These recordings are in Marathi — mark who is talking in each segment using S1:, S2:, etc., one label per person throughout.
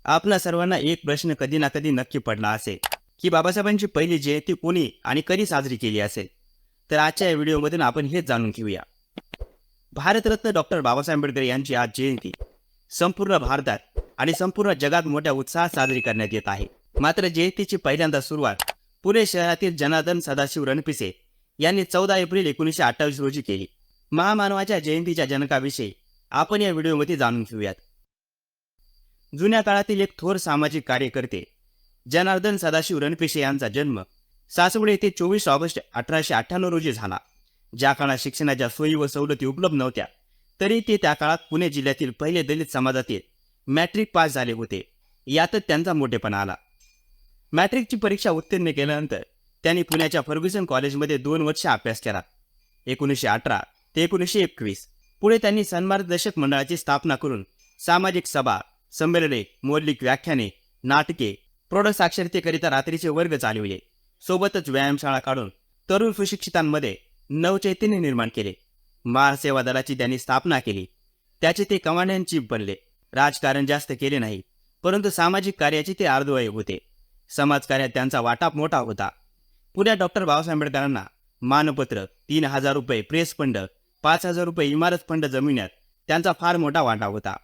S1: आपल्या सर्वांना एक प्रश्न कधी ना कधी नक्की पडला असेल की बाबासाहेबांची पहिली जयंती कोणी आणि कधी साजरी केली असेल. तर आजच्या या व्हिडिओमधून आपण हेच जाणून घेऊया. भारतरत्न डॉक्टर बाबासाहेब आंबेडकर यांची आज जयंती संपूर्ण भारतात आणि संपूर्ण जगात मोठ्या उत्साहात साजरी करण्यात येत आहे. मात्र जयंतीची पहिल्यांदा सुरुवात पुणे शहरातील जनार्दन सदाशिव रणपिसे यांनी 14 एप्रिल 1928 रोजी केली. महामानवाच्या जयंतीच्या जनकाविषयी आपण या व्हिडिओमध्ये जाणून घेऊयात. जुन्या काळातील एक थोर सामाजिक कार्यकर्ते जनार्दन सदाशिव रणपिसे यांचा जन्म सासवड येथे 24 ऑगस्ट 1898 रोजी झाला. ज्या काळात शिक्षणाच्या सोयी व सवलती उपलब्ध नव्हत्या तरी ते त्या काळात पुणे जिल्ह्यातील पहिले दलित समाजातील मॅट्रिक पास झाले होते. यातच त्यांचा मोठेपणा आला. मॅट्रिकची परीक्षा उत्तीर्ण केल्यानंतर त्यांनी पुण्याच्या फर्ग्युसन कॉलेजमध्ये 2 वर्ष अभ्यास केला. 1918 ते 1921 पुढे त्यांनी सन्मार्गदर्शक मंडळाची स्थापना करून सामाजिक सभा, संमेलने, मौलिक व्याख्याने, नाटके, प्रौढ साक्षरतेकरिता रात्रीचे वर्ग चालविले. सोबतच व्यायामशाळा काढून तरुण सुशिक्षितांमध्ये नवचैतन्य निर्माण केले. महासेवा दलाची त्यांनी स्थापना केली. त्याचे ते कमांडर इन चीफ बनले. राजकारण जास्त केले नाही, परंतु सामाजिक कार्याचे ते अर्धवय होते. समाजकार्यात त्यांचा वाटा मोठा होता. पुण्यात डॉक्टर बाबासाहेब आंबेडकरांना मानपत्र, 3000 रुपये प्रेस फंड, 5000 रुपये इमारत फंड जमिण्यात त्यांचा फार मोठा वाटा होता.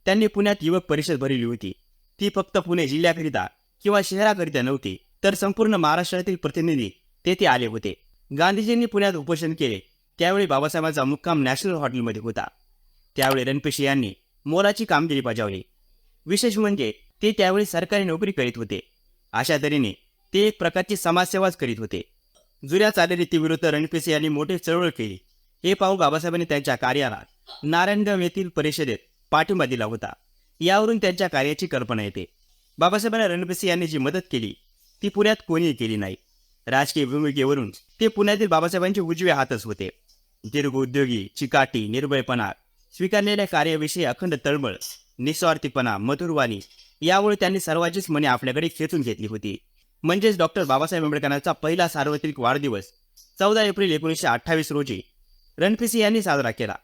S1: त्यांनी पुण्यात युवक परिषद भरवली होती. ती फक्त पुणे जिल्ह्याकरिता किंवा शहराकरिता नव्हती, तर संपूर्ण महाराष्ट्रातील प्रतिनिधी तेथे आले होते. गांधीजींनी पुण्यात उपोषण केले त्यावेळी बाबासाहेबांचा मुक्काम नॅशनल हॉटेलमध्ये होता. त्यावेळी रणपिसे यांनी मोलाची कामगिरी बजावली. विशेष म्हणजे ते त्यावेळी सरकारी नोकरी करीत होते. अशा तऱ्हेने ते एक प्रकारची समाजसेवाच करीत होते. जुन्या चालीरीतीविरुद्ध रणपिसे यांनी मोठी चळवळ केली. हे पाहून बाबासाहेबांनी त्यांच्या कार्याला नारायणगाव येथील परिषदेत पाठिंबा दिला होता. यावरून त्यांच्या कार्याची कल्पना येते. बाबासाहेबांना रणपिसे यांनी जी मदत केली ती पुण्यात कोणीही केली नाही. राजकीय भूमिकेवरून ते पुण्यातील बाबासाहेबांचे उजवे हातच होते. दीर्घ उद्योगी, चिकाटी, निर्भयपणा, स्वीकारलेल्या कार्याविषयी अखंड तळमळ, निस्वार्थीपणा, मधुरवाणी यामुळे त्यांनी सर्वांचीच मने आपल्याकडे खेचून घेतली होती. म्हणजेच डॉक्टर बाबासाहेब आंबेडकरांचा पहिला सार्वत्रिक वाढदिवस 14 एप्रिल 1928 रोजी रणपिसे यांनी साजरा केला.